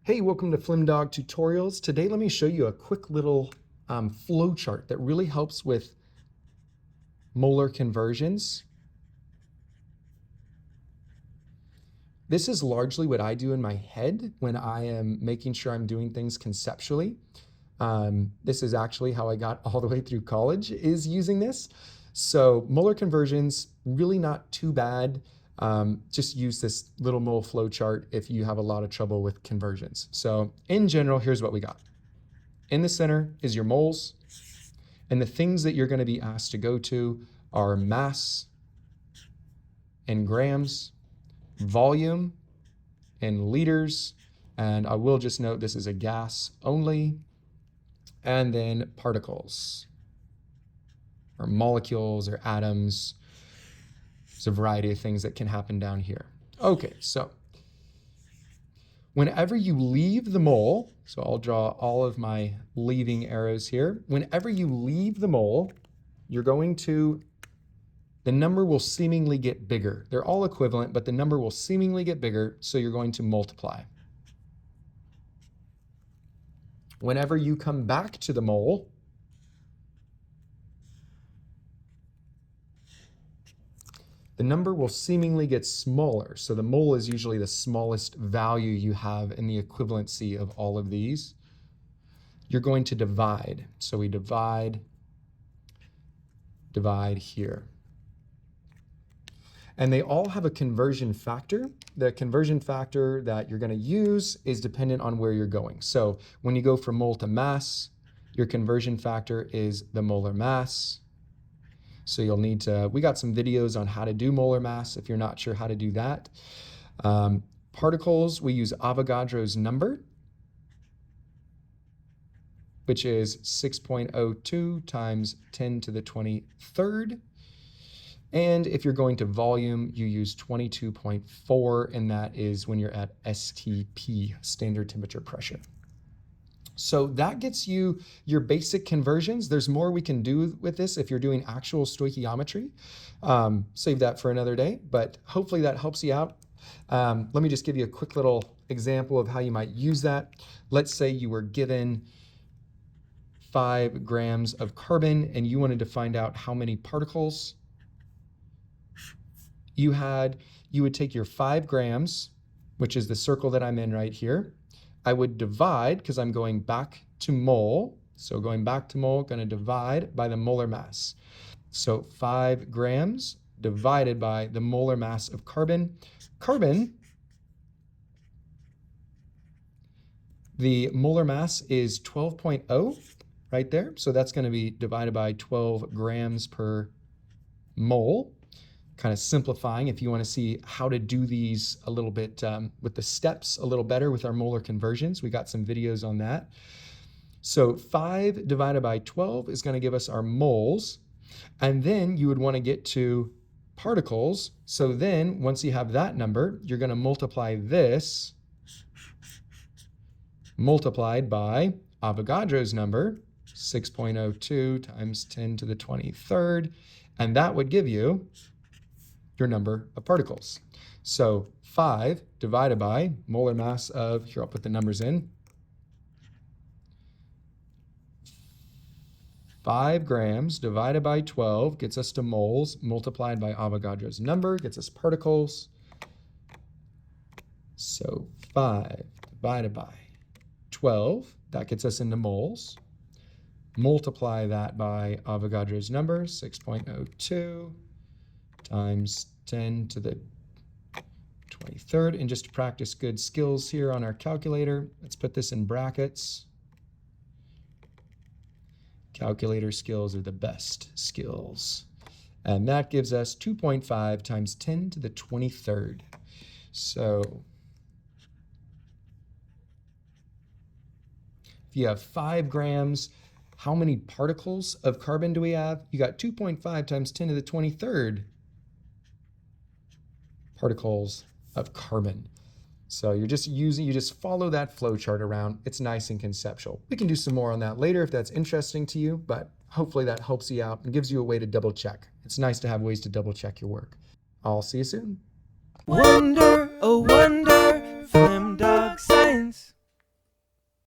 Hey, welcome to FlimDog Tutorials. Today, let me show you a quick little flow chart that really helps with molar conversions. This is largely what I do in my head when I am making sure I'm doing things conceptually. This is actually how I got all the way through college, is using this. So molar conversions, really not too bad. Just use this little mole flow chart if you have a lot of trouble with conversions. So in general, here's what we got. In the center is your moles, and the things that you're going to be asked to go to are mass and grams, volume in liters, and I will just note this is a gas only, and then particles or molecules or atoms. There's a variety of things that can happen down here. Okay, so whenever you leave the mole, so I'll draw all of my leaving arrows here. Whenever you leave the mole, you're going to, the number will seemingly get bigger. They're all equivalent, but the number will seemingly get bigger, so you're going to multiply. Whenever you come back to the mole, the number will seemingly get smaller. So the mole is usually the smallest value you have in the equivalency of all of these. You're going to divide. So we divide here. And they all have a conversion factor. The conversion factor that you're going to use is dependent on where you're going. So when you go from mole to mass, your conversion factor is the molar mass. So you'll need to, we got some videos on how to do molar mass if you're not sure how to do that. Particles, we use Avogadro's number, which is 6.02 times 10 to the 23rd. And if you're going to volume, you use 22.4, and that is when you're at STP, standard temperature pressure. So that gets you your basic conversions. There's more we can do with this if you're doing actual stoichiometry. Save that for another day, but hopefully that helps you out. Let me just give you a quick little example of how you might use that. Let's say you were given 5 grams of carbon and you wanted to find out how many particles you had. You would take your 5 grams, which is the circle that I'm in right here. I would divide, because I'm going back to mole. So going back to mole, going to divide by the molar mass. So 5 grams divided by the molar mass of carbon. Carbon, the molar mass is 12.0 right there. So that's going to be divided by 12 grams per mole. Kind of simplifying if you want to see how to do these a little bit with the steps a little better with our molar conversions. We got some videos on that. So 5 divided by 12 is going to give us our moles. And then you would want to get to particles. So then once you have that number, you're going to multiply this multiplied by Avogadro's number, 6.02 times 10 to the 23rd. And that would give you your number of particles. So 5 divided by molar mass of, here I'll put the numbers in, 5 grams divided by 12 gets us to moles, multiplied by Avogadro's number gets us particles. So 5 divided by 12, that gets us into moles. Multiply that by Avogadro's number, 6.02 times 10 to the 23rd. And just to practice good skills here on our calculator, let's put this in brackets. Calculator skills are the best skills. And that gives us 2.5 times 10 to the 23rd. So if you have 5 grams, how many particles of carbon do we have? You got 2.5 times 10 to the 23rd particles of carbon. So you're just using, you just follow that flow chart around. It's nice and conceptual. We can do some more on that later if that's interesting to you, but hopefully that helps you out and gives you a way to double check. It's nice to have ways to double check your work. I'll see you soon. Wonder, oh wonder.